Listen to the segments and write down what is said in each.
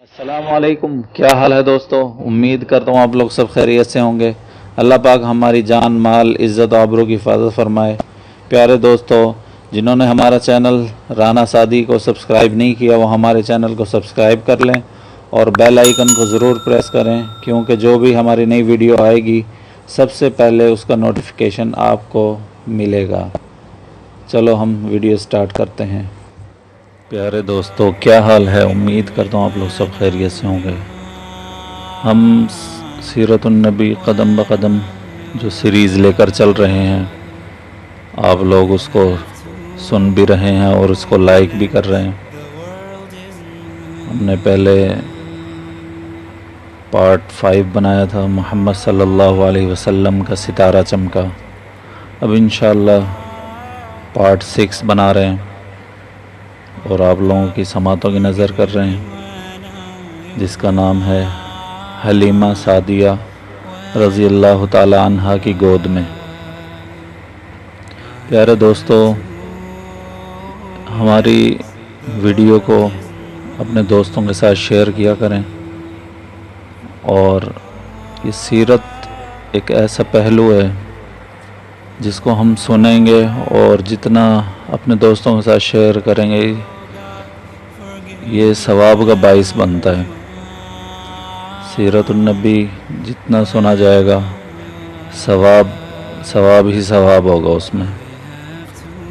السلام علیکم، کیا حال ہے دوستو؟ امید کرتا ہوں آپ لوگ سب خیریت سے ہوں گے۔ اللہ پاک ہماری جان، مال، عزت و آبرو کی حفاظت فرمائے۔ پیارے دوستو، جنہوں نے ہمارا چینل رانا سعدی کو سبسکرائب نہیں کیا وہ ہمارے چینل کو سبسکرائب کر لیں اور بیل آئیکن کو ضرور پریس کریں، کیونکہ جو بھی ہماری نئی ویڈیو آئے گی سب سے پہلے اس کا نوٹیفیکیشن آپ کو ملے گا۔ چلو ہم ویڈیو سٹارٹ کرتے ہیں۔ پیارے دوستو، کیا حال ہے؟ امید کرتا ہوں آپ لوگ سب خیریت سے ہوں گے۔ ہم سیرت النبی قدم بقدم جو سیریز لے کر چل رہے ہیں، آپ لوگ اس کو سن بھی رہے ہیں اور اس کو لائک بھی کر رہے ہیں۔ ہم نے پہلے پارٹ 5 بنایا تھا، محمد صلی اللہ علیہ وسلم کا ستارہ چمکا۔ اب انشاءاللہ پارٹ 6 بنا رہے ہیں اور آپ لوگوں کی سماعتوں کی نظر کر رہے ہیں، جس کا نام ہے حلیمہ سعدیہ رضی اللہ تعالی عنہا کی گود میں۔ پیارے دوستو، ہماری ویڈیو کو اپنے دوستوں کے ساتھ شیئر کیا کریں، اور یہ سیرت ایک ایسا پہلو ہے جس کو ہم سنیں گے اور جتنا اپنے دوستوں کے ساتھ شیئر کریں گے یہ ثواب کا باعث بنتا ہے۔ سیرت النبی جتنا سنا جائے گا ثواب ہی ثواب ہوگا اس میں،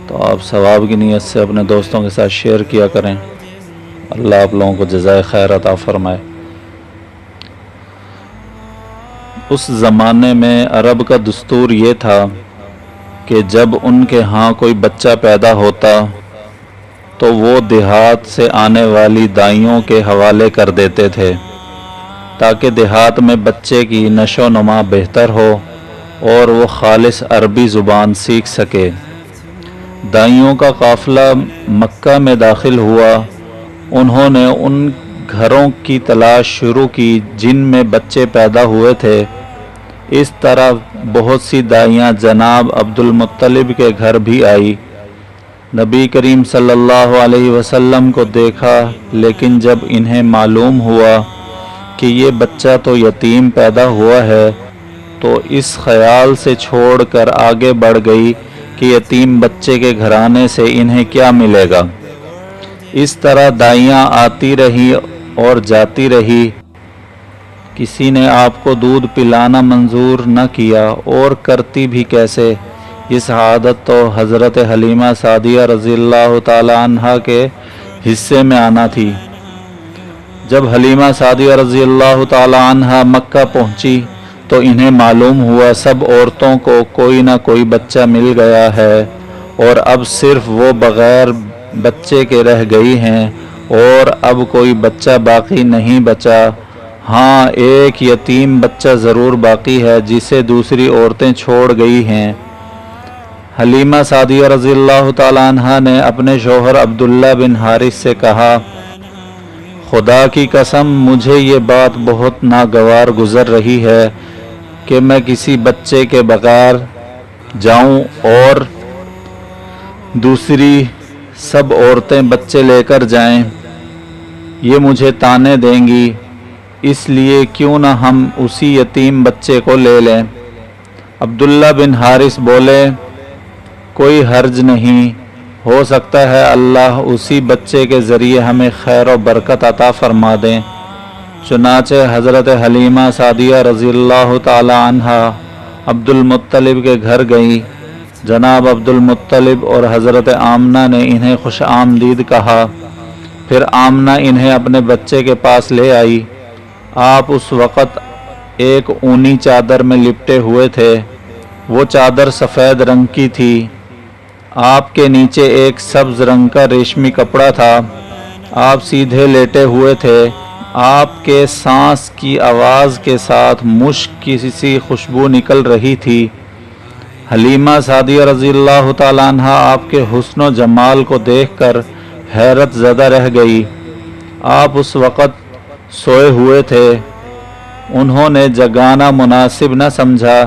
تو آپ ثواب کی نیت سے اپنے دوستوں کے ساتھ شیئر کیا کریں۔ اللہ آپ لوگوں کو جزائے خیر عطا فرمائے۔ اس زمانے میں عرب کا دستور یہ تھا کہ جب ان کے ہاں کوئی بچہ پیدا ہوتا تو وہ دیہات سے آنے والی دائیوں کے حوالے کر دیتے تھے، تاکہ دیہات میں بچے کی نشو و نما بہتر ہو اور وہ خالص عربی زبان سیکھ سکے۔ دائیوں کا قافلہ مکہ میں داخل ہوا۔ انہوں نے ان گھروں کی تلاش شروع کی جن میں بچے پیدا ہوئے تھے۔ اس طرح بہت سی دائیاں جناب عبد المطلب کے گھر بھی آئی۔ نبی کریم صلی اللہ علیہ وسلم کو دیکھا، لیکن جب انہیں معلوم ہوا کہ یہ بچہ تو یتیم پیدا ہوا ہے تو اس خیال سے چھوڑ کر آگے بڑھ گئی کہ یتیم بچے کے گھرانے سے انہیں کیا ملے گا۔ اس طرح دائیاں آتی رہی اور جاتی رہی، کسی نے آپ کو دودھ پلانا منظور نہ کیا، اور کرتی بھی کیسے؟ یہ سعادت تو حضرت حلیمہ سعدیہ رضی اللہ تعالی عنہا کے حصے میں آنا تھی۔ جب حلیمہ سعدیہ رضی اللہ تعالی عنہا مکہ پہنچی تو انہیں معلوم ہوا سب عورتوں کو کوئی نہ کوئی بچہ مل گیا ہے اور اب صرف وہ بغیر بچے کے رہ گئی ہیں، اور اب کوئی بچہ باقی نہیں بچا۔ ہاں، ایک یتیم بچہ ضرور باقی ہے جسے دوسری عورتیں چھوڑ گئی ہیں۔ حلیمہ سعدیہ رضی اللہ تعالی عنہا نے اپنے شوہر عبداللہ بن حارث سے کہا، خدا کی قسم مجھے یہ بات بہت ناگوار گزر رہی ہے کہ میں کسی بچے کے بغیر جاؤں اور دوسری سب عورتیں بچے لے کر جائیں، یہ مجھے طعنے دیں گی، اس لیے کیوں نہ ہم اسی یتیم بچے کو لے لیں۔ عبداللہ بن حارث بولے، کوئی حرج نہیں، ہو سکتا ہے اللہ اسی بچے کے ذریعے ہمیں خیر و برکت عطا فرما دیں۔ چنانچہ حضرت حلیمہ سعدیہ رضی اللہ تعالی عنہا عبد المطلب کے گھر گئی۔ جناب عبد المطلب اور حضرت آمنہ نے انہیں خوش آمدید کہا۔ پھر آمنہ انہیں اپنے بچے کے پاس لے آئی۔ آپ اس وقت ایک اونی چادر میں لپٹے ہوئے تھے، وہ چادر سفید رنگ کی تھی۔ آپ کے نیچے ایک سبز رنگ کا ریشمی کپڑا تھا۔ آپ سیدھے لیٹے ہوئے تھے۔ آپ کے سانس کی آواز کے ساتھ مشک کی سی خوشبو نکل رہی تھی۔ حلیمہ سعدیہ رضی اللہ تعالی عنہا آپ کے حسن و جمال کو دیکھ کر حیرت زدہ رہ گئی۔ آپ اس وقت سوئے ہوئے تھے۔ انہوں نے جگانا مناسب نہ سمجھا،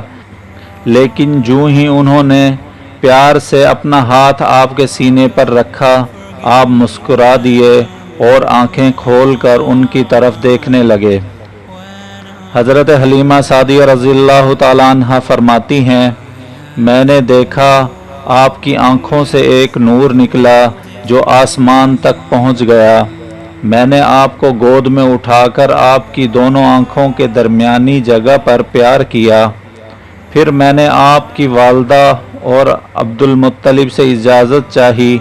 لیکن جوں ہی انہوں نے پیار سے اپنا ہاتھ آپ کے سینے پر رکھا، آپ مسکرا دیے اور آنکھیں کھول کر ان کی طرف دیکھنے لگے۔ حضرت حلیمہ سعدیہ رضی اللہ تعالیٰ عنہ فرماتی ہیں، میں نے دیکھا آپ کی آنکھوں سے ایک نور نکلا جو آسمان تک پہنچ گیا۔ میں نے آپ کو گود میں اٹھا کر آپ کی دونوں آنکھوں کے درمیانی جگہ پر پیار کیا۔ پھر میں نے آپ کی والدہ اور عبد المطلب سے اجازت چاہی،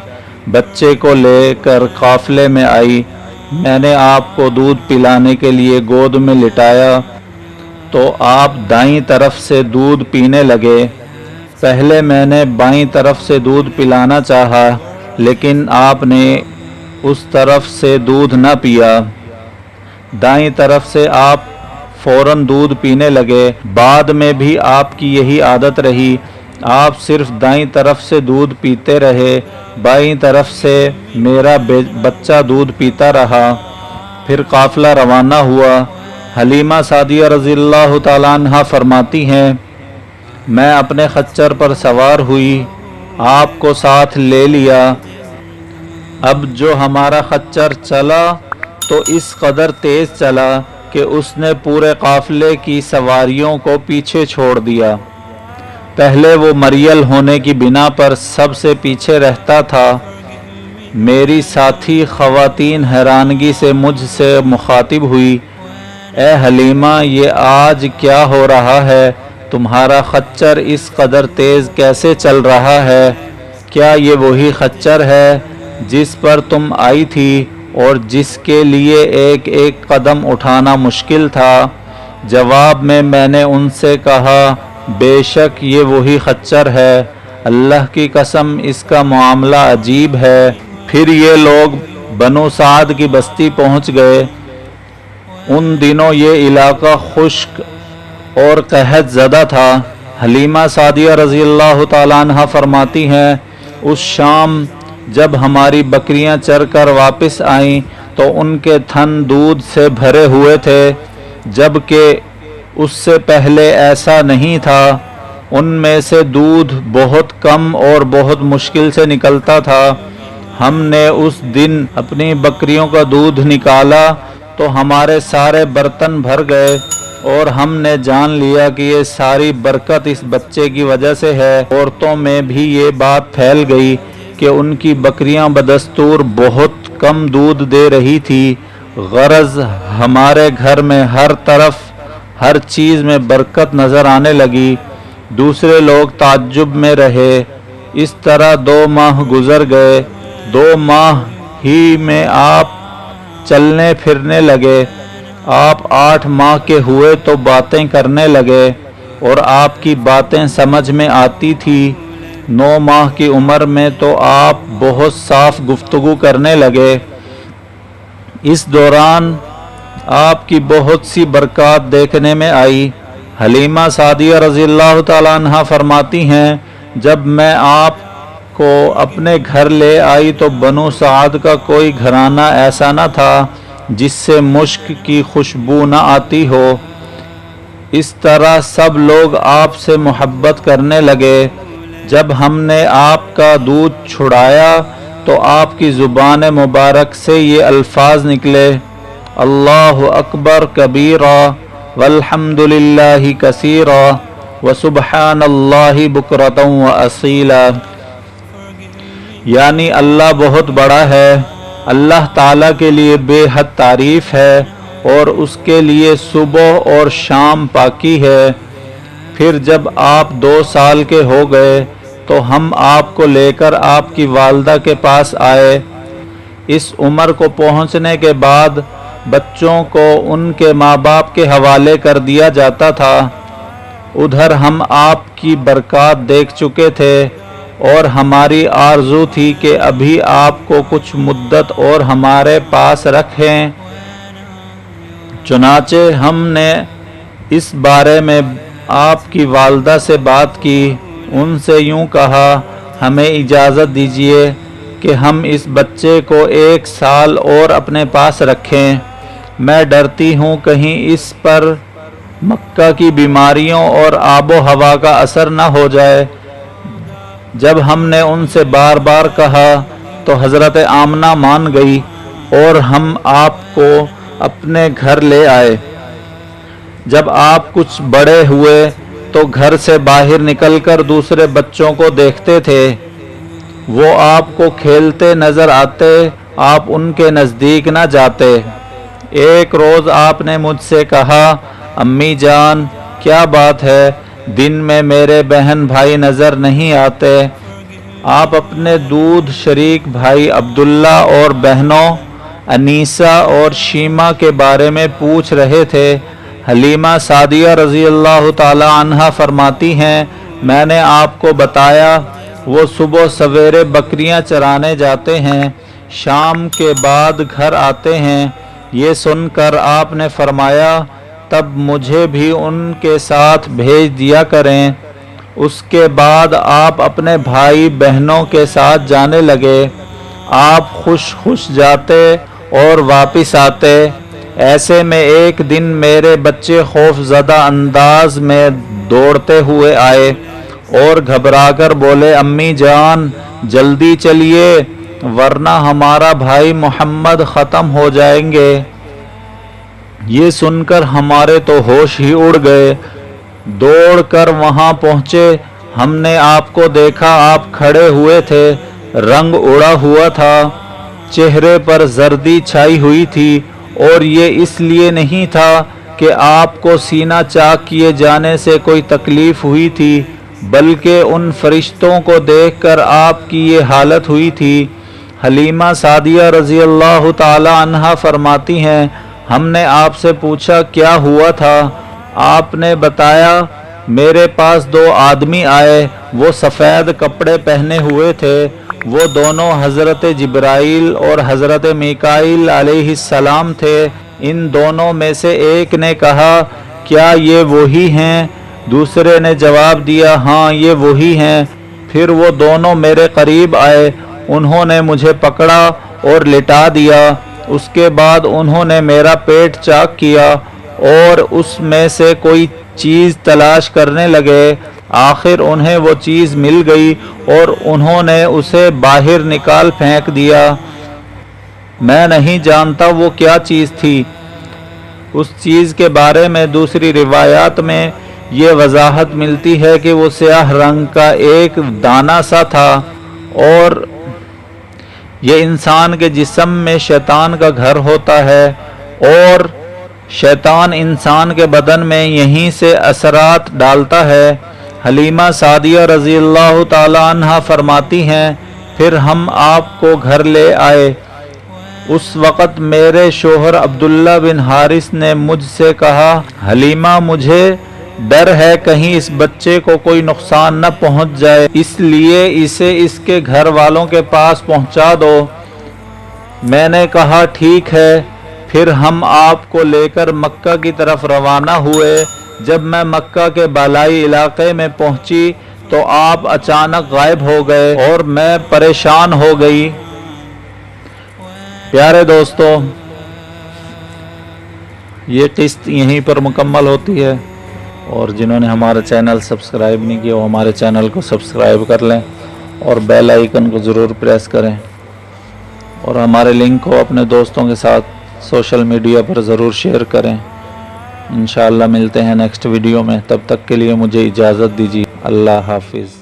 بچے کو لے کر قافلے میں آئی۔ میں نے آپ کو دودھ پلانے کے لیے گود میں لٹایا تو آپ دائیں طرف سے دودھ پینے لگے۔ پہلے میں نے بائیں طرف سے دودھ پلانا چاہا، لیکن آپ نے اس طرف سے دودھ نہ پیا۔ دائیں طرف سے آپ فوراً دودھ پینے لگے۔ بعد میں بھی آپ کی یہی عادت رہی، آپ صرف دائیں طرف سے دودھ پیتے رہے، بائیں طرف سے میرا بچہ دودھ پیتا رہا۔ پھر قافلہ روانہ ہوا۔ حلیمہ سعدیہ رضی اللہ تعالیٰ عنہ فرماتی ہیں، میں اپنے خچر پر سوار ہوئی، آپ کو ساتھ لے لیا۔ اب جو ہمارا خچر چلا تو اس قدر تیز چلا کہ اس نے پورے قافلے کی سواریوں کو پیچھے چھوڑ دیا۔ پہلے وہ مریل ہونے کی بنا پر سب سے پیچھے رہتا تھا۔ میری ساتھی خواتین حیرانگی سے مجھ سے مخاطب ہوئی، اے حلیمہ، یہ آج کیا ہو رہا ہے؟ تمہارا خچر اس قدر تیز کیسے چل رہا ہے؟ کیا یہ وہی خچر ہے جس پر تم آئی تھی اور جس کے لیے ایک ایک قدم اٹھانا مشکل تھا؟ جواب میں نے ان سے کہا، بے شک یہ وہی خچر ہے، اللہ کی قسم اس کا معاملہ عجیب ہے۔ پھر یہ لوگ بنو سعد کی بستی پہنچ گئے۔ ان دنوں یہ علاقہ خشک اور قحط زدہ تھا۔ حلیمہ سعدیہ رضی اللہ تعالیٰ عنہ فرماتی ہیں، اس شام جب ہماری بکریاں چر کر واپس آئیں تو ان کے تھن دودھ سے بھرے ہوئے تھے، جبکہ اس سے پہلے ایسا نہیں تھا۔ ان میں سے دودھ بہت کم اور بہت مشکل سے نکلتا تھا۔ ہم نے اس دن اپنی بکریوں کا دودھ نکالا تو ہمارے سارے برتن بھر گئے، اور ہم نے جان لیا کہ یہ ساری برکت اس بچے کی وجہ سے ہے۔ عورتوں میں بھی یہ بات پھیل گئی کہ ان کی بکریاں بدستور بہت کم دودھ دے رہی تھی۔ غرض ہمارے گھر میں ہر طرف ہر چیز میں برکت نظر آنے لگی۔ دوسرے لوگ تعجب میں رہے۔ اس طرح 2 ماہ گزر گئے۔ 2 ماہ ہی میں آپ چلنے پھرنے لگے۔ آپ 8 ماہ کے ہوئے تو باتیں کرنے لگے اور آپ کی باتیں سمجھ میں آتی تھی۔ 9 ماہ کی عمر میں تو آپ بہت صاف گفتگو کرنے لگے۔ اس دوران آپ کی بہت سی برکات دیکھنے میں آئی۔ حلیمہ سعدیہ رضی اللہ تعالیٰ عنہ فرماتی ہیں، جب میں آپ کو اپنے گھر لے آئی تو بنو سعد کا کوئی گھرانہ ایسا نہ تھا جس سے مشک کی خوشبو نہ آتی ہو۔ اس طرح سب لوگ آپ سے محبت کرنے لگے۔ جب ہم نے آپ کا دودھ چھڑایا تو آپ کی زبان مبارک سے یہ الفاظ نکلے، اللہ اکبر کبیرا والحمد للہ کثیرا وسبحان اللہ بکرۃ واصیلا، یعنی اللہ بہت بڑا ہے، اللہ تعالیٰ کے لیے بے حد تعریف ہے، اور اس کے لیے صبح اور شام پاکی ہے۔ پھر جب آپ 2 سال کے ہو گئے تو ہم آپ کو لے کر آپ کی والدہ کے پاس آئے۔ اس عمر کو پہنچنے کے بعد بچوں کو ان کے ماں باپ کے حوالے کر دیا جاتا تھا۔ ادھر ہم آپ کی برکات دیکھ چکے تھے اور ہماری آرزو تھی کہ ابھی آپ کو کچھ مدت اور ہمارے پاس رکھیں۔ چنانچہ ہم نے اس بارے میں آپ کی والدہ سے بات کی۔ ان سے یوں کہا، ہمیں اجازت دیجیے کہ ہم اس بچے کو 1 سال اور اپنے پاس رکھیں۔ میں ڈرتی ہوں کہیں اس پر مکہ کی بیماریوں اور آب و ہوا کا اثر نہ ہو جائے۔ جب ہم نے ان سے بار بار کہا تو حضرت آمنہ مان گئی۔ اور ہم آپ کو اپنے گھر لے آئے۔ جب آپ کچھ بڑے ہوئے تو گھر سے باہر نکل کر دوسرے بچوں کو دیکھتے تھے، وہ آپ کو کھیلتے نظر آتے، آپ ان کے نزدیک نہ جاتے۔ ایک روز آپ نے مجھ سے کہا، امی جان کیا بات ہے، دن میں میرے بہن بھائی نظر نہیں آتے؟ آپ اپنے دودھ شریک بھائی عبداللہ اور بہنوں انیسہ اور شیمہ کے بارے میں پوچھ رہے تھے۔ حلیمہ سعدیہ رضی اللہ تعالی عنہا فرماتی ہیں، میں نے آپ کو بتایا وہ صبح سویرے بکریاں چرانے جاتے ہیں، شام کے بعد گھر آتے ہیں۔ یہ سن کر آپ نے فرمایا، تب مجھے بھی ان کے ساتھ بھیج دیا کریں۔ اس کے بعد آپ اپنے بھائی بہنوں کے ساتھ جانے لگے۔ آپ خوش جاتے اور واپس آتے۔ ایسے میں ایک دن میرے بچے خوف زدہ انداز میں دوڑتے ہوئے آئے اور گھبرا کر بولے، امی جان جلدی چلیے ورنہ ہمارا بھائی محمد ختم ہو جائیں گے۔ یہ سن کر ہمارے تو ہوش ہی اڑ گئے۔ دوڑ کر وہاں پہنچے، ہم نے آپ کو دیکھا، آپ کھڑے ہوئے تھے، رنگ اڑا ہوا تھا، چہرے پر زردی چھائی ہوئی تھی، اور یہ اس لیے نہیں تھا کہ آپ کو سینہ چاک کیے جانے سے کوئی تکلیف ہوئی تھی، بلکہ ان فرشتوں کو دیکھ کر آپ کی یہ حالت ہوئی تھی۔ حلیمہ سعدیہ رضی اللہ تعالی عنہا فرماتی ہیں، ہم نے آپ سے پوچھا کیا ہوا تھا؟ آپ نے بتایا، میرے پاس دو آدمی آئے، وہ سفید کپڑے پہنے ہوئے تھے، وہ دونوں حضرت جبرائیل اور حضرت میکائیل علیہ السلام تھے۔ ان دونوں میں سے ایک نے کہا، کیا یہ وہی ہیں؟ دوسرے نے جواب دیا، ہاں یہ وہی ہیں۔ پھر وہ دونوں میرے قریب آئے، انہوں نے مجھے پکڑا اور لٹا دیا۔ اس کے بعد انہوں نے میرا پیٹ چاک کیا اور اس میں سے کوئی چیز تلاش کرنے لگے۔ آخر انہیں وہ چیز مل گئی اور انہوں نے اسے باہر نکال پھینک دیا۔ میں نہیں جانتا وہ کیا چیز تھی۔ اس چیز کے بارے میں دوسری روایات میں یہ وضاحت ملتی ہے کہ وہ سیاہ رنگ کا ایک دانہ سا تھا، اور یہ انسان کے جسم میں شیطان کا گھر ہوتا ہے، اور شیطان انسان کے بدن میں یہیں سے اثرات ڈالتا ہے۔ حلیمہ سعدیہ رضی اللہ تعالی عنہا فرماتی ہیں، پھر ہم آپ کو گھر لے آئے۔ اس وقت میرے شوہر عبداللہ بن حارث نے مجھ سے کہا، حلیمہ مجھے ڈر ہے کہیں اس بچے کو کوئی نقصان نہ پہنچ جائے، اس لیے اسے اس کے گھر والوں کے پاس پہنچا دو۔ میں نے کہا ٹھیک ہے۔ پھر ہم آپ کو لے کر مکہ کی طرف روانہ ہوئے۔ جب میں مکہ کے بالائی علاقے میں پہنچی تو آپ اچانک غائب ہو گئے اور میں پریشان ہو گئی۔ پیارے دوستو، یہ قسط یہیں پر مکمل ہوتی ہے، اور جنہوں نے ہمارا چینل سبسکرائب نہیں کیا وہ ہمارے چینل کو سبسکرائب کر لیں اور بیل آئیکن کو ضرور پریس کریں، اور ہمارے لنک کو اپنے دوستوں کے ساتھ سوشل میڈیا پر ضرور شیئر کریں۔ انشاءاللہ ملتے ہیں نیکسٹ ویڈیو میں، تب تک کے لیے مجھے اجازت دیجیے۔ اللہ حافظ۔